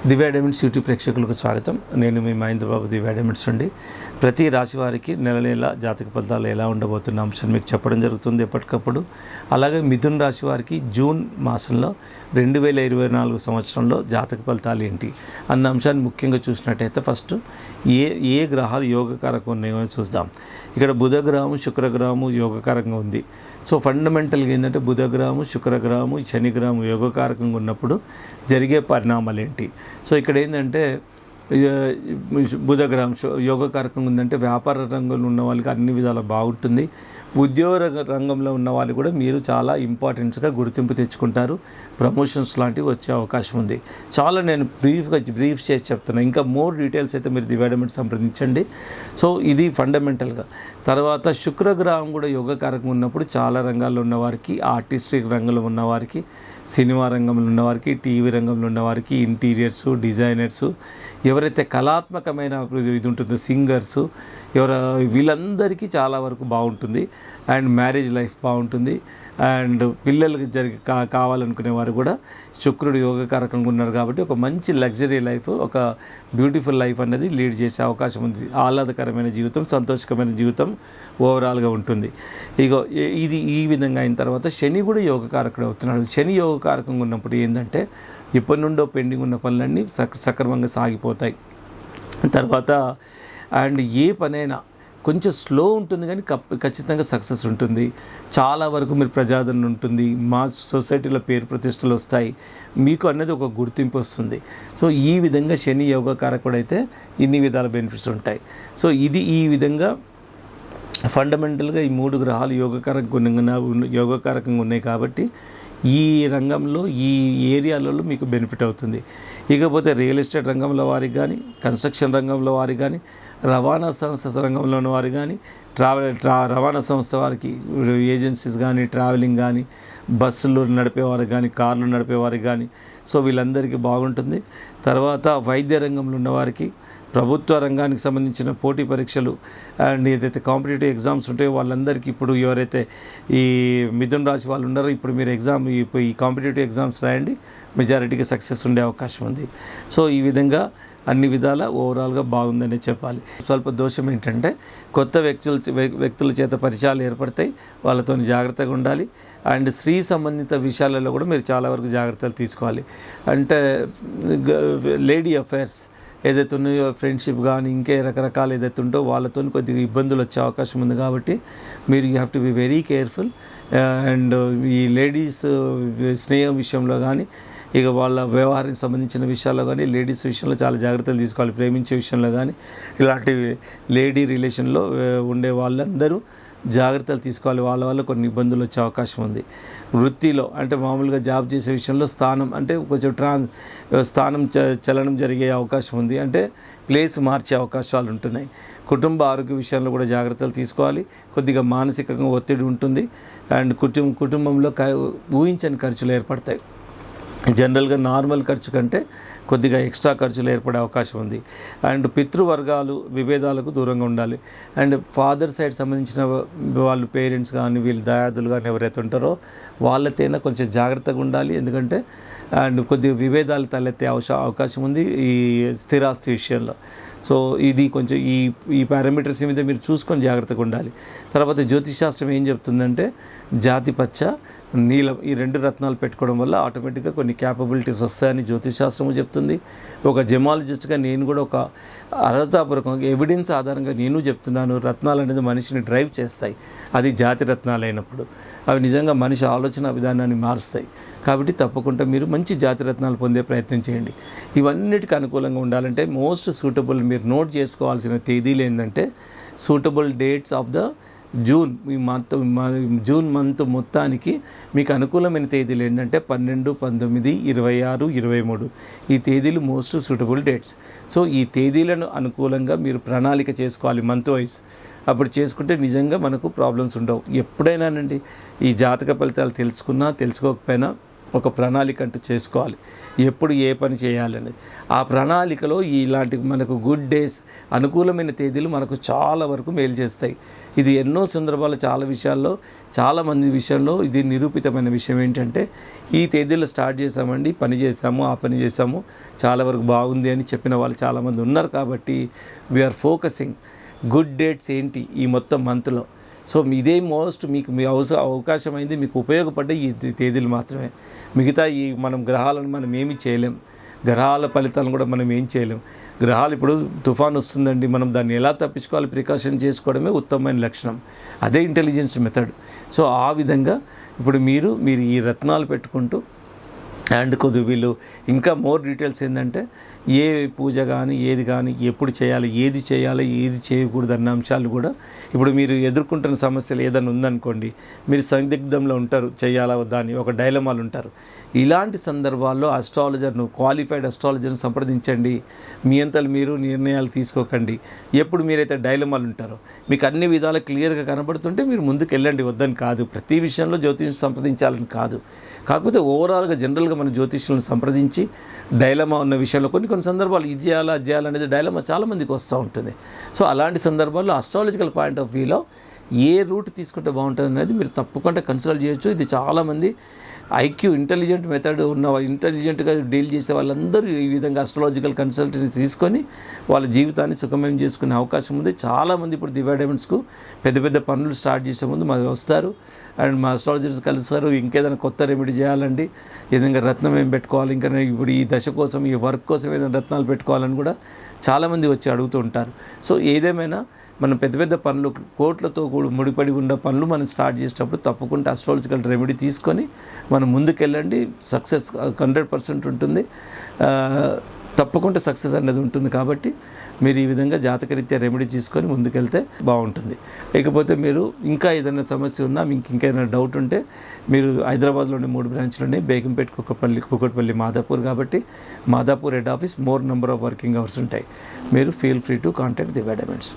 దివ్య diamonds YouTube ప్రేక్షకులకు స్వాగతం. నేను మీ మహేంద్రబాబు, దివ్య డైమండ్స్ నుండి. ప్రతి రాశి వారికి నెల నెల జాతక ఫలితాలు ఎలా ఉండబోతున్న అంశాన్ని మీకు చెప్పడం జరుగుతుంది ఎప్పటికప్పుడు. అలాగే మిథున రాశి వారికి జూన్ మాసంలో 2024 సంవత్సరంలో జాతక ఫలితాలు ఏంటి అన్న అంశాన్ని ముఖ్యంగా చూసినట్టయితే ఫస్ట్ ఏ గ్రహాలు యోగకారకం ఉన్నాయో అని చూద్దాం. ఇక్కడ బుధగ్రహము, శుక్రగ్రహము యోగకారంగా ఉంది. సో ఫండమెంటల్గా ఏంటంటే బుధగ్రహము, శుక్రగ్రహము, శనిగ్రహము యోగకారకంగా ఉన్నప్పుడు జరిగే పరిణామాలు ఏంటి. సో ఇక్కడ ఏంటంటే బుధగ్రహం యోగకారకంగా ఉందంటే వ్యాపార రంగంలో ఉన్న వాళ్ళకి అన్ని విధాలు బాగుంటుంది. ఉద్యోగ రంగంలో ఉన్న వాళ్ళు కూడా మీరు చాలా ఇంపార్టెన్స్గా గుర్తింపు తెచ్చుకుంటారు. ప్రమోషన్స్ లాంటివి వచ్చే అవకాశం ఉంది. చాలా నేను బ్రీఫ్ చేసి చెప్తున్నాను. ఇంకా మోర్ డీటెయిల్స్ అయితే మీరు దివ్య డైమండ్స్ సంప్రదించండి. సో ఇది ఫండమెంటల్గా. తర్వాత శుక్రగ్రహం కూడా యోగకారకం ఉన్నప్పుడు చాలా రంగాల్లో ఉన్నవారికి, ఆర్టిస్టిక్ రంగంలో ఉన్నవారికి, సినిమా రంగంలో ఉన్నవారికి, టీవీ రంగంలో ఉన్నవారికి, ఇంటీరియర్స్ డిజైనర్స్, ఎవరైతే కళాత్మకమైన ఇది ఉంటుందో సింగర్సు, వీళ్ళందరికీ చాలా వరకు బాగుంటుంది. అండ్ మ్యారేజ్ లైఫ్ బాగుంటుంది. అండ్ పిల్లలకి కావాలనుకునే వారు కూడా శుక్రుడు యోగకారకంగా ఉన్నారు కాబట్టి ఒక మంచి లగ్జరీ లైఫ్, ఒక బ్యూటిఫుల్ లైఫ్ అనేది లీడ్ చేసే అవకాశం ఉంది. ఆహ్లాదకరమైన జీవితం, సంతోషకరమైన జీవితం ఓవరాల్గా ఉంటుంది. ఇది ఈ విధంగా అయిన తర్వాత శని కూడా యోగకారకుడు అవుతున్నాడు. శని యోగకారకంగా ఉన్నప్పుడు ఏంటంటే ఎప్పటి నుండో పెండింగ్ ఉన్న పనులన్నీ సక్రమంగా సాగిపోతాయి. తర్వాత అండ్ ఏ పనైనా కొంచెం స్లో ఉంటుంది కానీ ఖచ్చితంగా సక్సెస్ ఉంటుంది. చాలా వరకు మీరు ప్రజాదరణ ఉంటుంది. మా సొసైటీలో పేరు ప్రతిష్టలు వస్తాయి. మీకు అనేది ఒక గుర్తింపు వస్తుంది. సో ఈ విధంగా శని యోగకారకుడైతే ఇన్ని విధాల బెనిఫిట్స్ ఉంటాయి. సో ఇది ఈ విధంగా ఫండమెంటల్గా ఈ 3 గ్రహాలు యోగకారకంగా ఉన్నాయి కాబట్టి ఈ రంగంలో ఈ ఏరియాలలో మీకు బెనిఫిట్ అవుతుంది. ఇకపోతే రియల్ ఎస్టేట్ రంగంలో వారికి కానీ, కన్స్ట్రక్షన్ రంగంలో వారికి కానీ, రవాణా సంస్థ రంగంలో ఉన్న వారికి కానీ, రవాణా సంస్థ వారికి ఏజెన్సీస్ కానీ, ట్రావెలింగ్ కానీ, బస్సులు నడిపేవారికి కానీ, కార్లు నడిపేవారికి కానీ, సో వీళ్ళందరికీ బాగుంటుంది. తర్వాత వైద్య రంగంలో ఉన్నవారికి, ప్రభుత్వ రంగానికి సంబంధించిన పోటీ పరీక్షలు అండ్ ఏదైతే కాంపిటేటివ్ ఎగ్జామ్స్ ఉంటాయో వాళ్ళందరికీ ఇప్పుడు ఎవరైతే ఈ మిథున రాశి వాళ్ళు ఉన్నారో ఇప్పుడు మీరు ఈ కాంపిటేటివ్ ఎగ్జామ్స్ రాయండి, మెజారిటీగా సక్సెస్ ఉండే అవకాశం ఉంది. సో ఈ విధంగా అన్ని విధాల ఓవరాల్గా బాగుందనే చెప్పాలి. స్వల్ప దోషం ఏంటంటే కొత్త వ్యక్తుల చేత పరిచయాలు ఏర్పడతాయి, వాళ్ళతో జాగ్రత్తగా ఉండాలి. అండ్ స్త్రీ సంబంధిత విషయాలలో కూడా మీరు చాలా వరకు జాగ్రత్తలు తీసుకోవాలి. అంటే లేడీ అఫైర్స్ ఏదైతే ఉన్నాయో, ఫ్రెండ్షిప్ కానీ ఇంకే రకరకాలు ఏదైతే ఉంటో వాళ్ళతో కొద్దిగా ఇబ్బందులు వచ్చే అవకాశం ఉంది కాబట్టి మీరు you have to be very careful. And ఈ లేడీస్ స్నేహం విషయంలో కానీ, ఇక వాళ్ళ వ్యవహారానికి సంబంధించిన విషయాల్లో కానీ, లేడీస్ విషయంలో చాలా జాగ్రత్తలు తీసుకోవాలి. ప్రేమించే విషయంలో కానీ, ఇలాంటి లేడీ రిలేషన్లో ఉండే వాళ్ళందరూ జాగ్రత్తలు తీసుకోవాలి. వాళ్ళ వల్ల కొన్ని ఇబ్బందులు వచ్చే అవకాశం ఉంది. వృత్తిలో అంటే మామూలుగా జాబ్ చేసే విషయంలో స్థానం అంటే కొంచెం స్థానం చలనం జరిగే అవకాశం ఉంది. అంటే ప్లేస్ మార్చే అవకాశాలు ఉంటున్నాయి. కుటుంబ ఆరోగ్య విషయంలో కూడా జాగ్రత్తలు తీసుకోవాలి. కొద్దిగా మానసికంగా ఒత్తిడి ఉంటుంది. అండ్ కుటుంబంలో ఊహించని ఖర్చులు ఏర్పడతాయి. జనరల్గా నార్మల్ ఖర్చు కంటే కొద్దిగా ఎక్స్ట్రా ఖర్చులు ఏర్పడే అవకాశం ఉంది. అండ్ పితృవర్గాలు విభేదాలకు దూరంగా ఉండాలి. అండ్ ఫాదర్ సైడ్ సంబంధించిన వాళ్ళు పేరెంట్స్ కానీ, వీళ్ళు దయాదులు కానీ ఎవరైతే ఉంటారో వాళ్ళతోనే కొంచెం జాగ్రత్తగా ఉండాలి. ఎందుకంటే అండ్ కొద్దిగా విభేదాలు తలెత్తే అవకాశం ఉంది ఈ స్థిరాస్తి విషయంలో. సో ఇది కొంచెం ఈ పారామీటర్స్ మీద మీరు చూసుకొని జాగ్రత్తగా ఉండాలి. తర్వాత జ్యోతిషాస్త్రం ఏం చెప్తుందంటే జాతి పచ్చ, నీలం ఈ 2 రత్నాలు పెట్టుకోవడం వల్ల ఆటోమేటిక్గా కొన్ని క్యాపబిలిటీస్ వస్తాయని జ్యోతిషాస్త్రము చెప్తుంది. ఒక జెమాలజిస్ట్గా నేను కూడా ఒక అర్హతాపూర్వకంగా ఎవిడెన్స్ ఆధారంగా నేను చెప్తున్నాను. రత్నాలు అనేది మనిషిని డ్రైవ్ చేస్తాయి. అది జాతి రత్నాలు అయినప్పుడు అవి నిజంగా మనిషి ఆలోచన విధానాన్ని మారుస్తాయి. కాబట్టి తప్పకుండా మీరు మంచి జాతి రత్నాలు పొందే ప్రయత్నం చేయండి. ఇవన్నిటికీ అనుకూలంగా ఉండాలంటే మోస్ట్ సూటబుల్ మీరు నోట్ చేసుకోవాల్సిన తేదీలు ఏంటంటే suitable dates of the June month మొత్తానికి మీకు అనుకూలమైన తేదీలు ఏంటంటే 12, 19, 26, 23 ఈ తేదీలు మోస్ట్ సూటబుల్ డేట్స్. సో ఈ తేదీలను అనుకూలంగా మీరు ప్రణాళిక చేసుకోవాలి మంత్ వైజ్. అప్పుడు చేసుకుంటే నిజంగా మనకు ప్రాబ్లమ్స్ ఉండవు. ఎప్పుడైనానండి ఈ జాతక ఫలితాలు తెలుసుకోకపోయినా ఒక ప్రణాళిక అంటూ చేసుకోవాలి, ఎప్పుడు ఏ పని చేయాలనేది. ఆ ప్రణాళికలో ఇలాంటి మనకు గుడ్ డేస్, అనుకూలమైన తేదీలు మనకు చాలా వరకు మేలు చేస్తాయి. ఇది ఎన్నో సందర్భాలు చాలా విషయాల్లో, చాలామంది విషయంలో ఇది నిరూపితమైన విషయం ఏంటంటే, ఈ తేదీలో స్టార్ట్ చేసామండి, పని చేసాము, ఆ పని చేసాము, చాలా వరకు బాగుంది అని చెప్పిన వాళ్ళు చాలామంది ఉన్నారు. కాబట్టి వీఆర్ ఫోకసింగ్ గుడ్ డేట్స్ ఏంటి ఈ మొత్తం మంత్లో. సో ఇదే మోస్ట్ మీకు మీ అవకాశం అయింది, మీకు ఉపయోగపడ్డ ఈ తేదీలు మాత్రమే. మిగతా ఈ మనం గ్రహాలను మనం ఏమీ చేయలేం, గ్రహాల ఫలితాలను కూడా మనం ఏం చేయలేం. గ్రహాలు ఇప్పుడు తుఫాన్ వస్తుందండి, మనం దాన్ని ఎలా తప్పించుకోవాలి, ప్రికాషన్ చేసుకోవడమే ఉత్తమమైన లక్షణం. అదే ఇంటెలిజెన్స్ మెథడ్. సో ఆ విధంగా ఇప్పుడు మీరు ఈ రత్నాలు పెట్టుకుంటూ అండ్ కొద్ది వీళ్ళు ఇంకా మోర్ డీటెయిల్స్ ఏంటంటే, ఏ పూజ కానీ ఏది కానీ ఎప్పుడు చేయాలి, ఏది చేయకూడదు అన్న అంశాలు కూడా. ఇప్పుడు మీరు ఎదుర్కొంటున్న సమస్యలు ఏదైనా ఉందనుకోండి, మీరు సందిగ్ధంలో ఉంటారు, చేయాలా దాన్ని ఒక డైలమాలు ఉంటారు. ఇలాంటి సందర్భాల్లో అస్ట్రాలజర్ను, క్వాలిఫైడ్ అస్ట్రాలజర్ను సంప్రదించండి. మీ అంతలు మీరు నిర్ణయాలు తీసుకోకండి. ఎప్పుడు మీరైతే డైలమాలు ఉంటారో, మీకు అన్ని విధాలు క్లియర్గా కనబడుతుంటే మీరు ముందుకు వెళ్ళండి, వద్దని కాదు. ప్రతి విషయంలో జ్యోతిష్యం సంప్రదించాలని కాదు. కాకపోతే ఓవరాల్గా జనరల్గా మన జ్యోతిష్యులను సంప్రదించి డైలమా ఉన్న విషయంలో కొన్ని సందర్భాలు ఇది చేయాలా అది చేయాలనేది డైలమా చాలామందికి వస్తూ ఉంటుంది. సో అలాంటి సందర్భాల్లో అస్ట్రాలజికల్ పాయింట్ ఆఫ్ వ్యూలో ఏ రూట్ తీసుకుంటే బాగుంటుంది అనేది మీరు తప్పకుండా కన్సల్ట్ చేయొచ్చు. ఇది చాలామంది ఇంటెలిజెంట్ మెథడ్ ఉన్న ఇంటెలిజెంట్గా డీల్ చేసే వాళ్ళందరూ ఈ విధంగా అస్ట్రాలజికల్ కన్సల్టెన్సీ తీసుకొని వాళ్ళ జీవితాన్ని సుఖమయం చేసుకునే అవకాశం ఉంది. చాలామంది ఇప్పుడు దివ్య డైమండ్స్కు పెద్ద పనులు స్టార్ట్ చేసే ముందు మాకు వస్తారు అండ్ మా అస్ట్రాలజర్స్ కలుస్తారు. ఇంకేదైనా కొత్త రెమెడీ చేయాలండి, ఏదైనా రత్నం ఏం పెట్టుకోవాలి, ఇంకా ఇప్పుడు ఈ దశ కోసం ఈ వర్క్ కోసం ఏదైనా రత్నాలు పెట్టుకోవాలని కూడా చాలామంది వచ్చి అడుగుతూ ఉంటారు. సో ఏదేమైనా మనం పెద్ద పనులు, కోట్లతో ముడిపడి ఉన్న పనులు మనం స్టార్ట్ చేసేటప్పుడు తప్పకుండా అస్ట్రాలజికల్ రెమెడీ తీసుకొని మనం ముందుకెళ్ళండి. సక్సెస్ 100% ఉంటుంది, తప్పకుండా సక్సెస్ అనేది ఉంటుంది. కాబట్టి మీరు ఈ విధంగా జాతకరీత్యా రెమెడీ తీసుకొని ముందుకెళ్తే బాగుంటుంది. లేకపోతే మీరు ఇంకా ఏదైనా సమస్య ఉన్నా, మీకు ఇంకా ఏదైనా డౌట్ ఉంటే మీరు హైదరాబాద్లోని 3 బ్రాంచ్లు ఉన్నాయి, బేగంపేట, కూకట్పల్లి, మాదాపూర్. కాబట్టి Madhapur head office, more number of working hours ఉంటాయి. మీరు feel free to contact Divya diamonds.